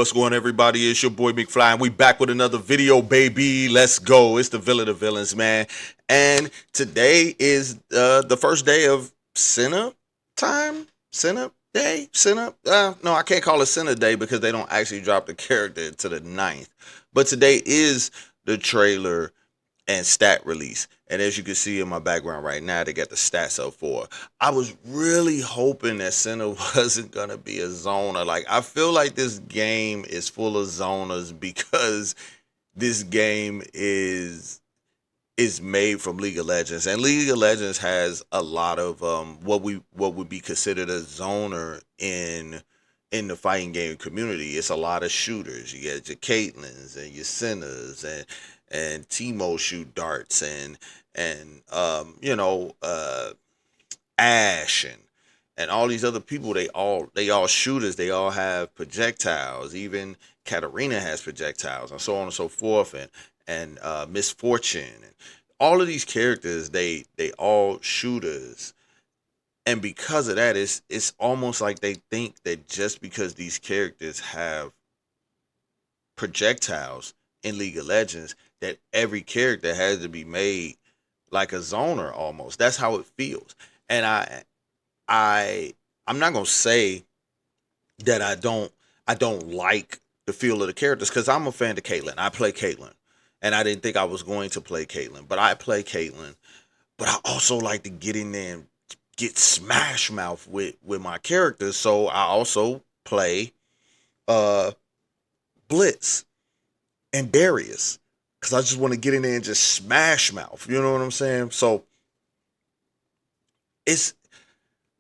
What's going on, everybody? It's your boy McFly, and we back with another video, baby. Let's go. It's the Villain of Villains, man. And today is the first day of Senna time? Senna day? Senna? No, I can't call it Senna day because they don't actually drop the character to the 9th. But today is the trailer and stat release. And as you can see in my background right now, they got the stats up for it. I was really hoping that Senna wasn't going to be a zoner. Like, I feel like this game is full of zoners because this game is made from League of Legends. And League of Legends has a lot of what would be considered a zoner in the fighting game community. It's a lot of shooters. You get your Caitlins and your Sennas and Teemo shoot darts and Ash and all these other people. They all shooters. They all have projectiles. Even Katarina has projectiles, and so on and so forth. And Misfortune and all of these characters, they all shooters. And because of that, it's almost like they think that just because these characters have projectiles in League of Legends, that every character has to be made like a zoner almost. That's how it feels. And I'm not gonna say that I don't like the feel of the characters, because I'm a fan of Caitlyn. I play Caitlyn. And I didn't think I was going to play Caitlyn, but I play Caitlyn. But I also like to get in there and get smash mouth with my characters. So I also play Blitz and Darius, because I just want to get in there and just smash mouth. You know what I'm saying? So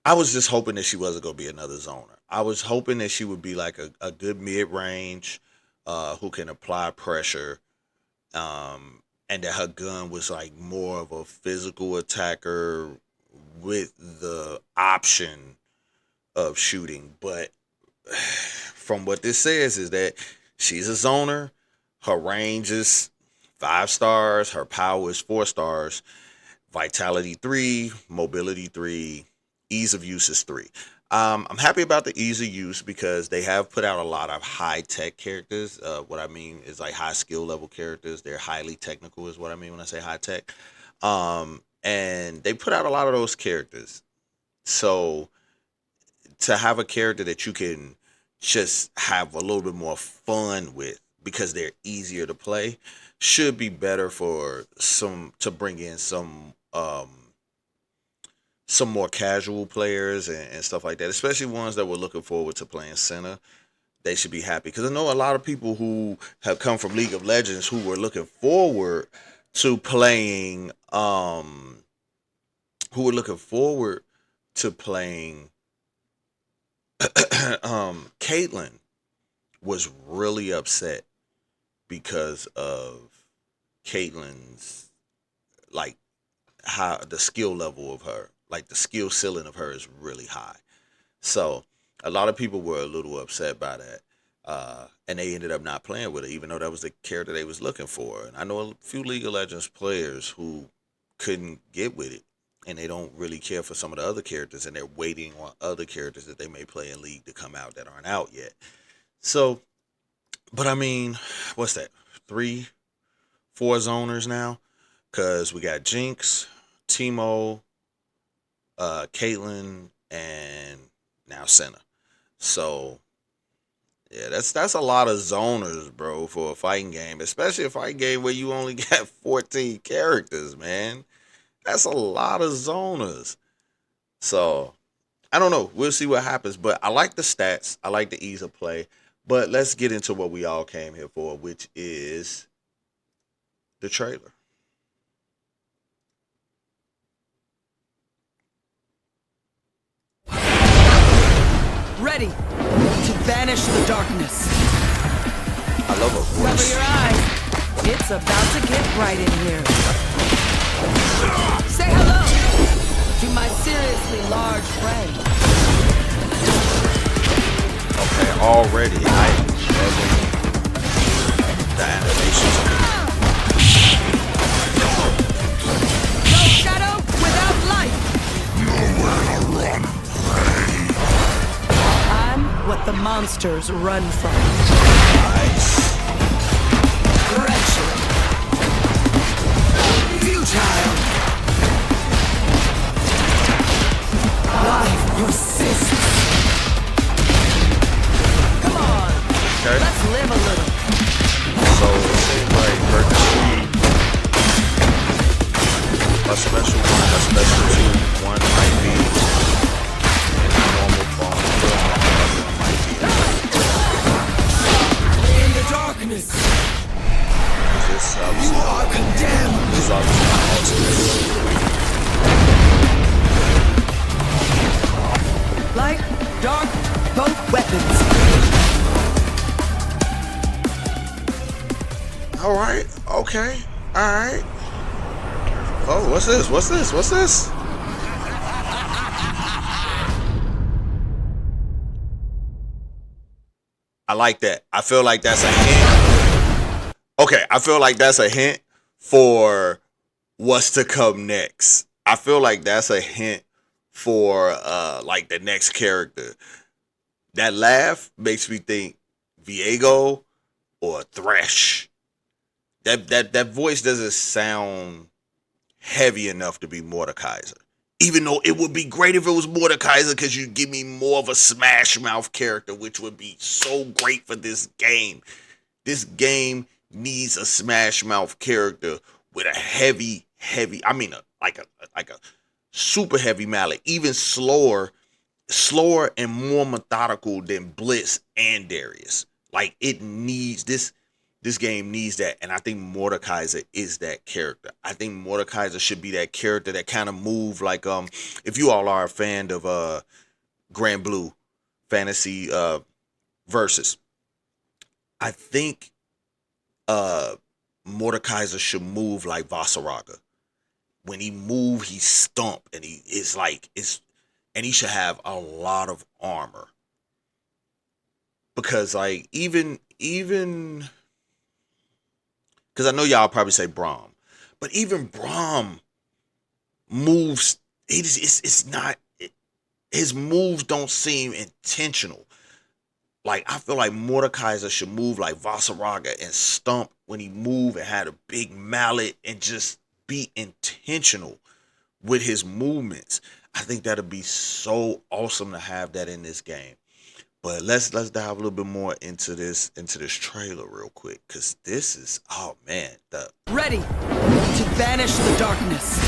I was just hoping that she wasn't going to be another zoner. I was hoping that she would be like a good mid-range who can apply pressure, and that her gun was like more of a physical attacker with the option of shooting. But from what this says is that she's a zoner. Her range is 5 stars. Her power is 4 stars. Vitality 3. Mobility 3. Ease of use is 3. I'm happy about the ease of use because they have put out a lot of high-tech characters. What I mean is like high skill level characters. They're highly technical is what I mean when I say high-tech. And they put out a lot of those characters. So to have a character that you can just have a little bit more fun with, because they're easier to play, should be better for to bring in some more casual players and stuff like that, especially ones that were looking forward to playing Senna. They should be happy, because I know a lot of people who have come from League of Legends who were looking forward to playing Caitlyn was really upset because of Caitlyn's, like, how the skill level of her, like the skill ceiling of her is really high. So a lot of people were a little upset by that. And they ended up not playing with her, even though that was the character they was looking for. And I know a few League of Legends players who couldn't get with it, and they don't really care for some of the other characters, and they're waiting on other characters that they may play in League to come out that aren't out yet. So, but I mean, what's that? 3, 4 zoners now? Because we got Jinx, Teemo, Caitlyn, and now Senna. So yeah, that's a lot of zoners, bro, for a fighting game, especially a fighting game where you only got 14 characters, man. That's a lot of zoners. So I don't know. We'll see what happens. But I like the stats. I like the ease of play. But let's get into what we all came here for, which is the trailer. Ready to banish the darkness. I love her Cover voice. your eyes. It's about to get bright in here. Say hello to my seriously large friend. Okay, already I am loving the animations of it. No shadow without light. Nowhere to run. I'm what the monsters run from. a special two. One might be in the normal form, the other one might be In the darkness, is this obviously you are condemned. this is obviously an alternate. Light, dark, both weapons. Alright, okay, alright. Oh, what's this? What's this? What's this? I like that. I feel like that's a hint. Okay, I feel like that's a hint for what's to come next. I feel like that's a hint for like the next character. That laugh makes me think Viego or Thresh. That voice doesn't sound heavy enough to be Mordekaiser. Even though it would be great if it was Mordekaiser, because you give me more of a Smash Mouth character, which would be so great for this game. This game needs a Smash Mouth character with a heavy, like a super heavy mallet, even slower and more methodical than Blitz and Darius. Like it needs this. This game needs that, and I think Mordekaiser is that character. I think Mordekaiser should be that character that kind of move like if you all are a fan of Grand Blue Fantasy Versus, I think Mordekaiser should move like Vasaraga. When he move, he stomp, and he he should have a lot of armor. Because like even because I know y'all probably say Braum, but even Braum moves. It's not. His moves don't seem intentional. Like I feel like Mordekaiser should move like Vasaraga and stomp when he move and had a big mallet and just be intentional with his movements. I think that'd be so awesome to have that in this game. But let's dive a little bit more into this trailer real quick, because this is, oh man, Ready to banish the darkness.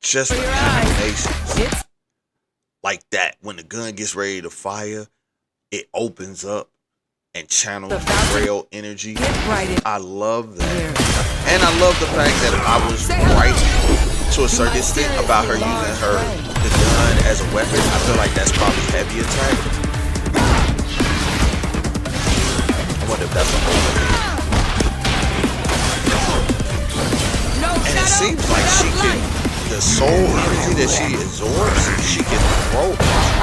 just For the your eyes. animations It's like that. When the gun gets ready to fire, it opens up and channels The fountain. trail energy. get right in I love that, here. and I love the fact that I was Say hello. right to a certain extent about her using the gun as a weapon. I feel like that's probably heavy attack. I wonder if that's a overhead. No And it shadow, seems like she without can, light. the soul energy that she absorbs, she can throw.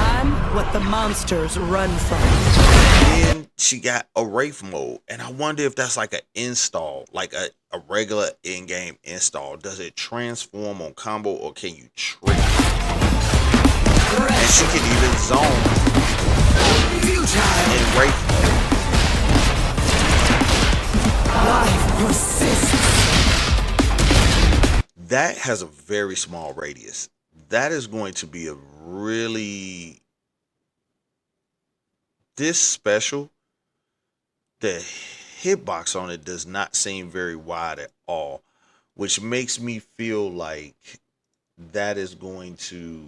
I'm what the monsters run from. Then she got a Wraith mode, and I wonder if that's like an install, like a regular in-game install. Does it transform on combo, or can you trick? And she can even zone in Wraith mode. Life persists. That has a very small radius. That is going to be a really this special. The hitbox on it does not seem very wide at all, which makes me feel like that is going to,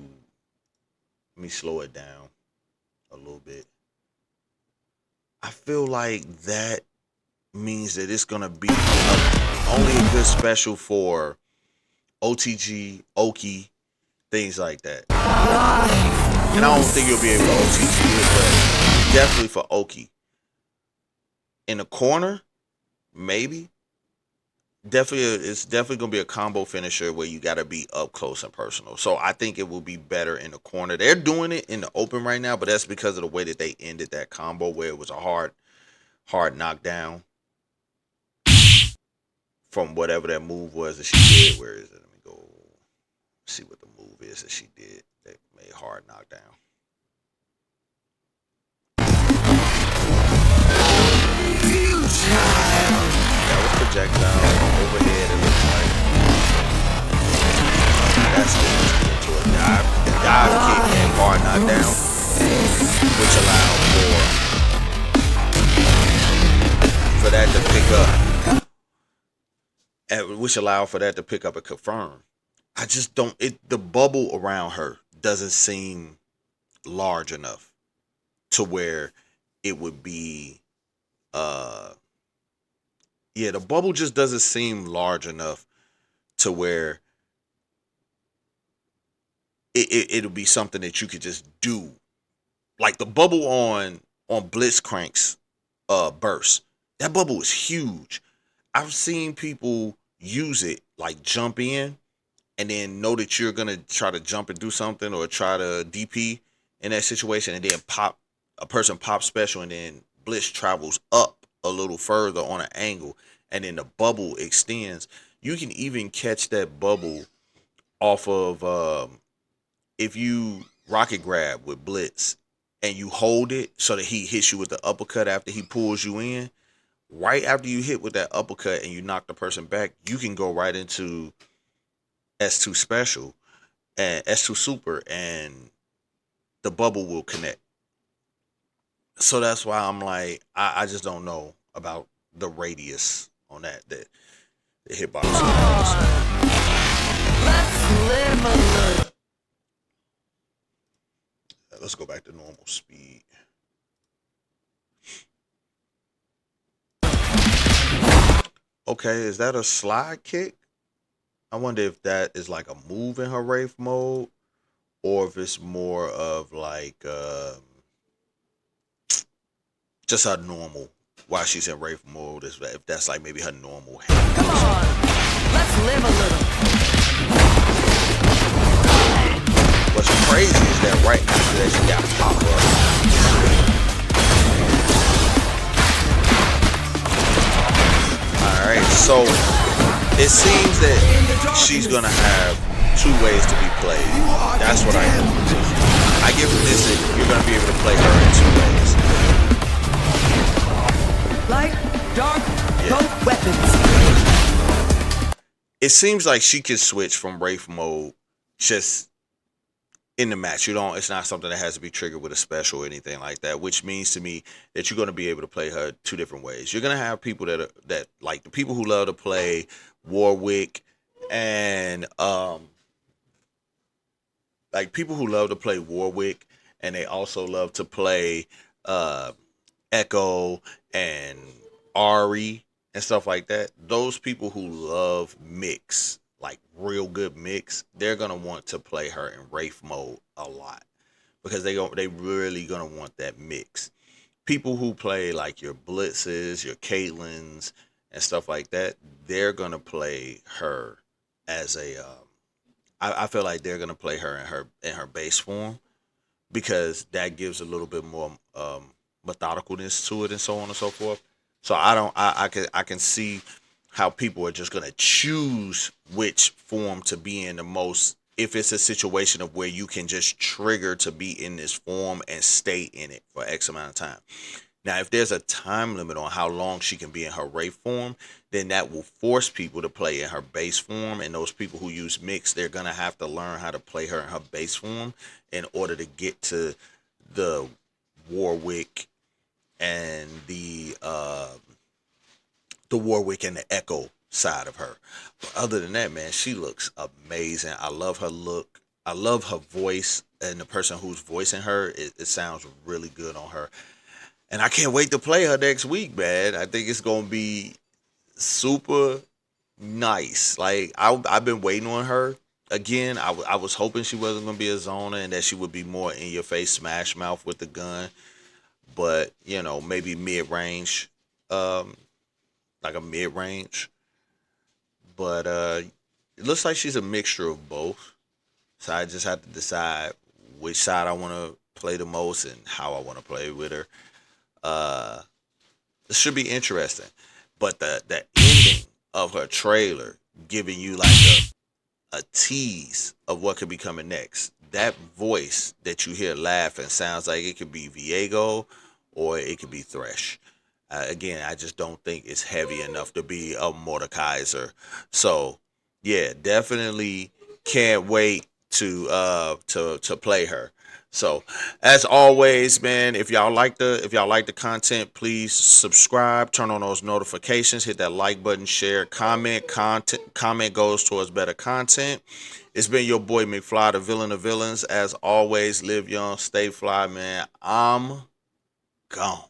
let me slow it down a little bit. I feel like that means that it's gonna be only a good special for OTG, Oki, things like that. And I don't think you'll be able to OTG it, but definitely for Oki. In the corner, maybe. It's definitely gonna be a combo finisher where you gotta be up close and personal. So I think it will be better in the corner. They're doing it in the open right now, but that's because of the way that they ended that combo, where it was a hard knockdown from whatever that move was that she did. Where is it? Let me go see what the move is that she did that made hard knockdown. That was projectile overhead, it looks like. That's the into a dive. The dive kick and hard knockdown, which allowed for that to pick up. which allow for that to pick up and confirm. I just don't. The bubble around her doesn't seem large enough to where it would be. Uh, yeah, the bubble just doesn't seem large enough to where it'll be something that you could just do. Like the bubble on Blitzcrank's burst, that bubble is huge. I've seen people use it like jump in and then know that you're gonna try to jump and do something or try to DP in that situation, and then pop a person pop special, and then Blitz travels up a little further on an angle, and then the bubble extends. You can even catch that bubble off of if you rocket grab with Blitz and you hold it so that he hits you with the uppercut after he pulls you in. Right after you hit with that uppercut and you knock the person back, you can go right into S2 special and S2 super, and the bubble will connect. So that's why I'm like, I just don't know about the radius on that the hitbox. Let's live a little. Let's go back to normal speed. Okay, is that a slide kick? I wonder if that is like a move in her Wraith mode, or if it's more of like just her normal while she's in Wraith mode. If that's like maybe her normal hand. Come on. Let's live a little. What's crazy is that right after that she got pop up. Alright, so it seems that she's gonna have two ways to be played. That's what I am. I give this that you're gonna be able to play her in two ways. Light, dark, both weapons. It seems like she can switch from Wraith mode just in the match. It's not something that has to be triggered with a special or anything like that, which means to me that you're going to be able to play her two different ways. You're going to have people that like the people who love to play Warwick and like people who love to play Warwick, and they also love to play Echo and Ari and stuff like that. Those people who love mix, like real good mix, they're gonna want to play her in Wraith mode a lot because they really gonna want that mix. People who play like your Blitzes, your Caitlins, and stuff like that, they're gonna play her as a. I feel like they're gonna play her in her base form because that gives a little bit more methodicalness to it and so on and so forth. So I can see how people are just gonna choose which form to be in the most if it's a situation of where you can just trigger to be in this form and stay in it for X amount of time. Now, if there's a time limit on how long she can be in her Wraith form, then that will force people to play in her base form. And those people who use mix, they're going to have to learn how to play her in her base form in order to get to the Warwick and the Warwick and the Echo side of her. But other than that, man, she looks amazing. I love her look. I love her voice, and the person who's voicing her, it sounds really good on her. And I can't wait to play her next week, man. I think it's gonna be super nice. Like I've been waiting on her. Again, I was hoping she wasn't gonna be a zoner and that she would be more in your face, smash mouth with the gun. But maybe mid range, like a mid range. But it looks like she's a mixture of both. So I just have to decide which side I want to play the most and how I want to play with her. It should be interesting. But the ending of her trailer giving you like a tease of what could be coming next. That voice that you hear laughing sounds like it could be Viego or it could be Thresh. Again, I just don't think it's heavy enough to be a Mordekaiser. So, yeah, definitely can't wait to play her. So as always, man, if y'all like the content, please subscribe, turn on those notifications, hit that like button, share, comment. Comment goes towards better content. It's been your boy McFly, the villain of villains. As always, live young, stay fly, man. I'm gone.